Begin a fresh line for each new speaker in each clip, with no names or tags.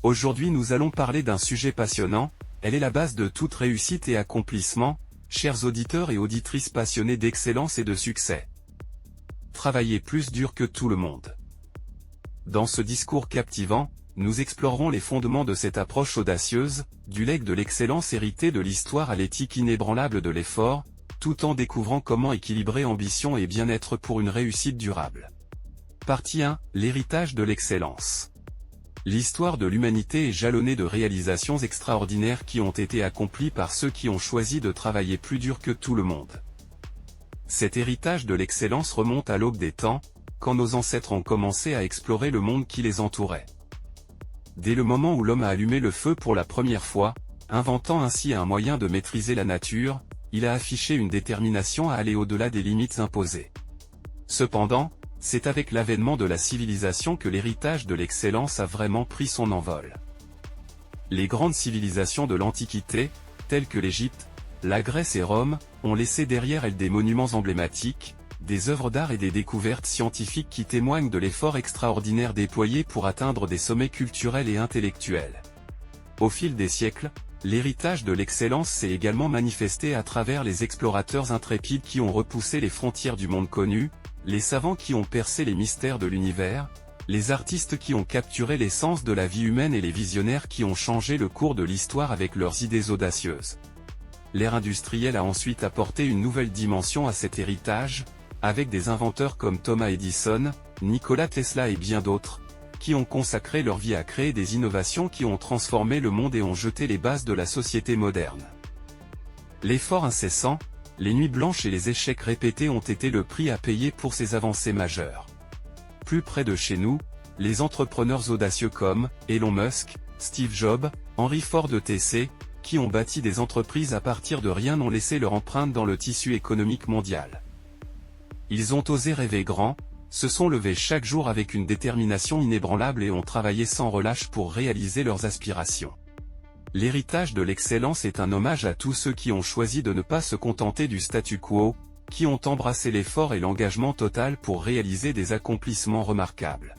Aujourd'hui nous allons parler d'un sujet passionnant, elle est la base de toute réussite et accomplissement, chers auditeurs et auditrices passionnés d'excellence et de succès. Travailler plus dur que tout le monde. Dans ce discours captivant, nous explorerons les fondements de cette approche audacieuse, du legs de l'excellence héritée de l'histoire à l'éthique inébranlable de l'effort, tout en découvrant comment équilibrer ambition et bien-être pour une réussite durable. Partie 1, l'héritage de l'excellence. L'histoire de l'humanité est jalonnée de réalisations extraordinaires qui ont été accomplies par ceux qui ont choisi de travailler plus dur que tout le monde. Cet héritage de l'excellence remonte à l'aube des temps, quand nos ancêtres ont commencé à explorer le monde qui les entourait. Dès le moment où l'homme a allumé le feu pour la première fois, inventant ainsi un moyen de maîtriser la nature, il a affiché une détermination à aller au-delà des limites imposées. Cependant, c'est avec l'avènement de la civilisation que l'héritage de l'excellence a vraiment pris son envol. Les grandes civilisations de l'Antiquité, telles que l'Égypte, la Grèce et Rome, ont laissé derrière elles des monuments emblématiques, des œuvres d'art et des découvertes scientifiques qui témoignent de l'effort extraordinaire déployé pour atteindre des sommets culturels et intellectuels. Au fil des siècles, l'héritage de l'excellence s'est également manifesté à travers les explorateurs intrépides qui ont repoussé les frontières du monde connu, les savants qui ont percé les mystères de l'univers, les artistes qui ont capturé l'essence de la vie humaine et les visionnaires qui ont changé le cours de l'histoire avec leurs idées audacieuses. L'ère industrielle a ensuite apporté une nouvelle dimension à cet héritage, avec des inventeurs comme Thomas Edison, Nikola Tesla et bien d'autres, qui ont consacré leur vie à créer des innovations qui ont transformé le monde et ont jeté les bases de la société moderne. L'effort incessant, les nuits blanches et les échecs répétés ont été le prix à payer pour ces avancées majeures. Plus près de chez nous, les entrepreneurs audacieux comme Elon Musk, Steve Jobs, Henry Ford etc., qui ont bâti des entreprises à partir de rien ont laissé leur empreinte dans le tissu économique mondial. Ils ont osé rêver grand, se sont levés chaque jour avec une détermination inébranlable et ont travaillé sans relâche pour réaliser leurs aspirations. L'héritage de l'excellence est un hommage à tous ceux qui ont choisi de ne pas se contenter du statu quo, qui ont embrassé l'effort et l'engagement total pour réaliser des accomplissements remarquables.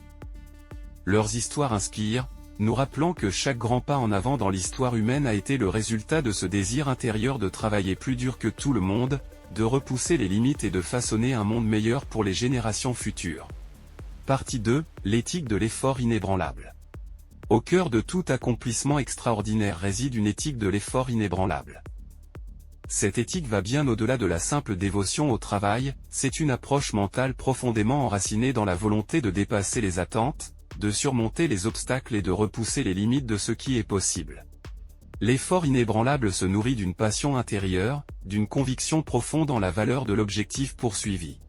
Leurs histoires inspirent, nous rappelant que chaque grand pas en avant dans l'histoire humaine a été le résultat de ce désir intérieur de travailler plus dur que tout le monde, de repousser les limites et de façonner un monde meilleur pour les générations futures. Partie 2, l'éthique de l'effort inébranlable. Au cœur de tout accomplissement extraordinaire réside une éthique de l'effort inébranlable. Cette éthique va bien au-delà de la simple dévotion au travail, c'est une approche mentale profondément enracinée dans la volonté de dépasser les attentes, de surmonter les obstacles et de repousser les limites de ce qui est possible. L'effort inébranlable se nourrit d'une passion intérieure, d'une conviction profonde en la valeur de l'objectif poursuivi.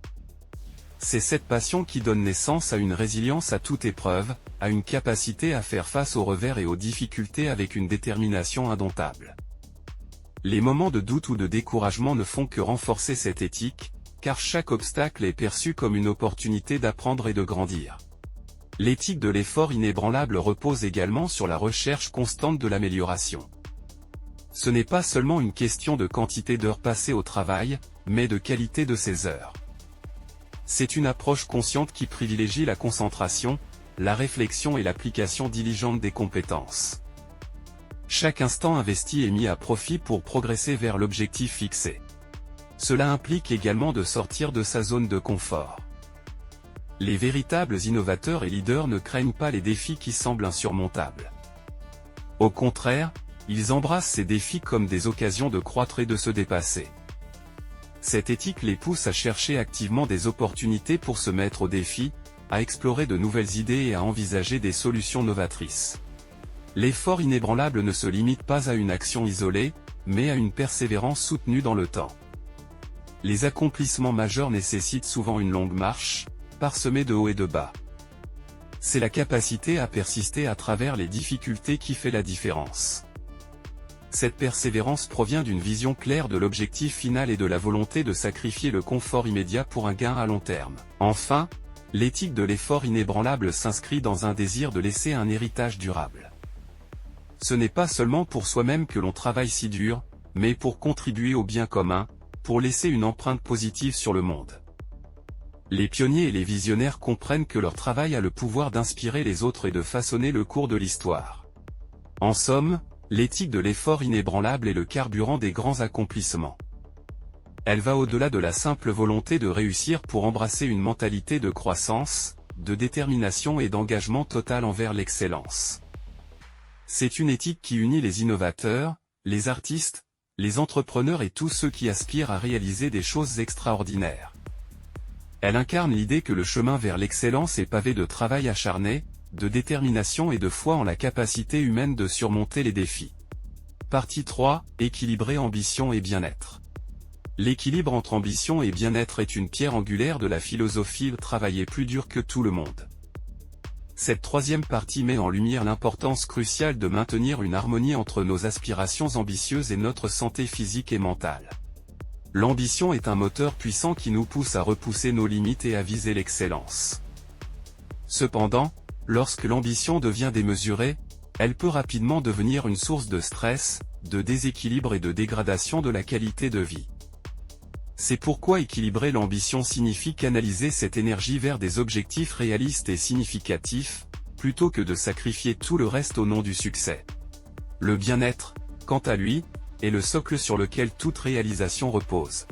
C'est cette passion qui donne naissance à une résilience à toute épreuve, à une capacité à faire face aux revers et aux difficultés avec une détermination indomptable. Les moments de doute ou de découragement ne font que renforcer cette éthique, car chaque obstacle est perçu comme une opportunité d'apprendre et de grandir. L'éthique de l'effort inébranlable repose également sur la recherche constante de l'amélioration. Ce n'est pas seulement une question de quantité d'heures passées au travail, mais de qualité de ces heures. C'est une approche consciente qui privilégie la concentration, la réflexion et l'application diligente des compétences. Chaque instant investi est mis à profit pour progresser vers l'objectif fixé. Cela implique également de sortir de sa zone de confort. Les véritables innovateurs et leaders ne craignent pas les défis qui semblent insurmontables. Au contraire, ils embrassent ces défis comme des occasions de croître et de se dépasser. Cette éthique les pousse à chercher activement des opportunités pour se mettre au défi, à explorer de nouvelles idées et à envisager des solutions novatrices. L'effort inébranlable ne se limite pas à une action isolée, mais à une persévérance soutenue dans le temps. Les accomplissements majeurs nécessitent souvent une longue marche, parsemée de hauts et de bas. C'est la capacité à persister à travers les difficultés qui fait la différence. Cette persévérance provient d'une vision claire de l'objectif final et de la volonté de sacrifier le confort immédiat pour un gain à long terme. Enfin, l'éthique de l'effort inébranlable s'inscrit dans un désir de laisser un héritage durable. Ce n'est pas seulement pour soi-même que l'on travaille si dur, mais pour contribuer au bien commun, pour laisser une empreinte positive sur le monde. Les pionniers et les visionnaires comprennent que leur travail a le pouvoir d'inspirer les autres et de façonner le cours de l'histoire. En somme, l'éthique de l'effort inébranlable est le carburant des grands accomplissements. Elle va au-delà de la simple volonté de réussir pour embrasser une mentalité de croissance, de détermination et d'engagement total envers l'excellence. C'est une éthique qui unit les innovateurs, les artistes, les entrepreneurs et tous ceux qui aspirent à réaliser des choses extraordinaires. Elle incarne l'idée que le chemin vers l'excellence est pavé de travail acharné, de détermination et de foi en la capacité humaine de surmonter les défis. Partie 3, équilibrer ambition et bien-être. L'équilibre entre ambition et bien-être est une pierre angulaire de la philosophie « travailler plus dur que tout le monde ». Cette troisième partie met en lumière l'importance cruciale de maintenir une harmonie entre nos aspirations ambitieuses et notre santé physique et mentale. L'ambition est un moteur puissant qui nous pousse à repousser nos limites et à viser l'excellence. Cependant, lorsque l'ambition devient démesurée, elle peut rapidement devenir une source de stress, de déséquilibre et de dégradation de la qualité de vie. C'est pourquoi équilibrer l'ambition signifie canaliser cette énergie vers des objectifs réalistes et significatifs, plutôt que de sacrifier tout le reste au nom du succès. Le bien-être, quant à lui, est le socle sur lequel toute réalisation repose.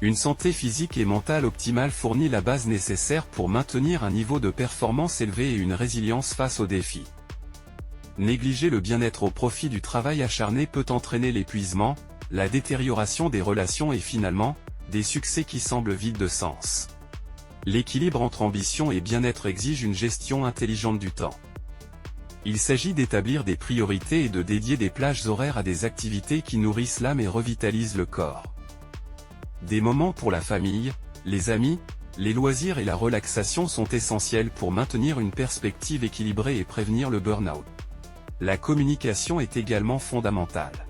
Une santé physique et mentale optimale fournit la base nécessaire pour maintenir un niveau de performance élevé et une résilience face aux défis. Négliger le bien-être au profit du travail acharné peut entraîner l'épuisement, la détérioration des relations et finalement, des succès qui semblent vides de sens. L'équilibre entre ambition et bien-être exige une gestion intelligente du temps. Il s'agit d'établir des priorités et de dédier des plages horaires à des activités qui nourrissent l'âme et revitalisent le corps. Des moments pour la famille, les amis, les loisirs et la relaxation sont essentiels pour maintenir une perspective équilibrée et prévenir le burn-out. La communication est également fondamentale.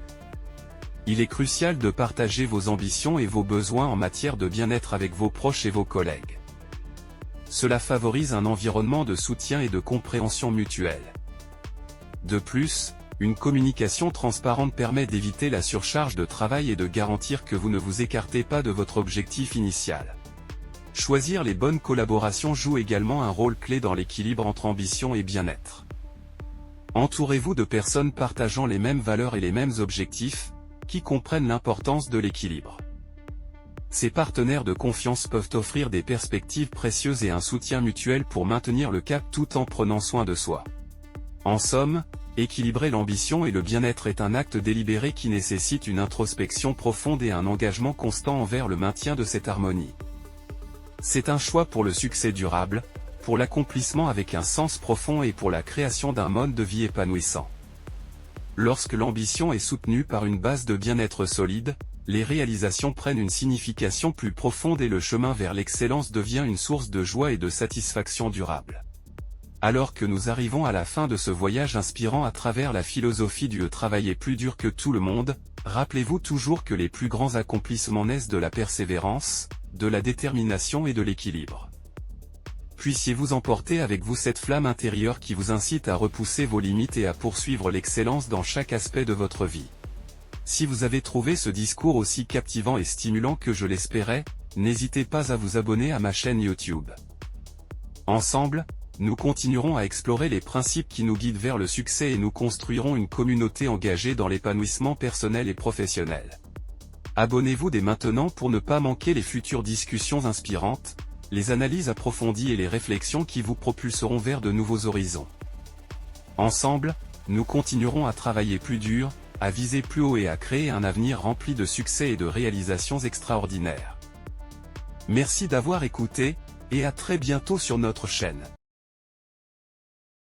Il est crucial de partager vos ambitions et vos besoins en matière de bien-être avec vos proches et vos collègues. Cela favorise un environnement de soutien et de compréhension mutuelle. De plus, une communication transparente permet d'éviter la surcharge de travail et de garantir que vous ne vous écartez pas de votre objectif initial. Choisir les bonnes collaborations joue également un rôle clé dans l'équilibre entre ambition et bien-être. Entourez-vous de personnes partageant les mêmes valeurs et les mêmes objectifs, qui comprennent l'importance de l'équilibre. Ces partenaires de confiance peuvent offrir des perspectives précieuses et un soutien mutuel pour maintenir le cap tout en prenant soin de soi. En somme, équilibrer l'ambition et le bien-être est un acte délibéré qui nécessite une introspection profonde et un engagement constant envers le maintien de cette harmonie. C'est un choix pour le succès durable, pour l'accomplissement avec un sens profond et pour la création d'un mode de vie épanouissant. Lorsque l'ambition est soutenue par une base de bien-être solide, les réalisations prennent une signification plus profonde et le chemin vers l'excellence devient une source de joie et de satisfaction durable. Alors que nous arrivons à la fin de ce voyage inspirant à travers la philosophie du « travailler plus dur que tout le monde », rappelez-vous toujours que les plus grands accomplissements naissent de la persévérance, de la détermination et de l'équilibre. Puissiez-vous emporter avec vous cette flamme intérieure qui vous incite à repousser vos limites et à poursuivre l'excellence dans chaque aspect de votre vie. Si vous avez trouvé ce discours aussi captivant et stimulant que je l'espérais, n'hésitez pas à vous abonner à ma chaîne YouTube. Ensemble, nous continuerons à explorer les principes qui nous guident vers le succès et nous construirons une communauté engagée dans l'épanouissement personnel et professionnel. Abonnez-vous dès maintenant pour ne pas manquer les futures discussions inspirantes, les analyses approfondies et les réflexions qui vous propulseront vers de nouveaux horizons. Ensemble, nous continuerons à travailler plus dur, à viser plus haut et à créer un avenir rempli de succès et de réalisations extraordinaires. Merci d'avoir écouté, et à très bientôt sur notre chaîne.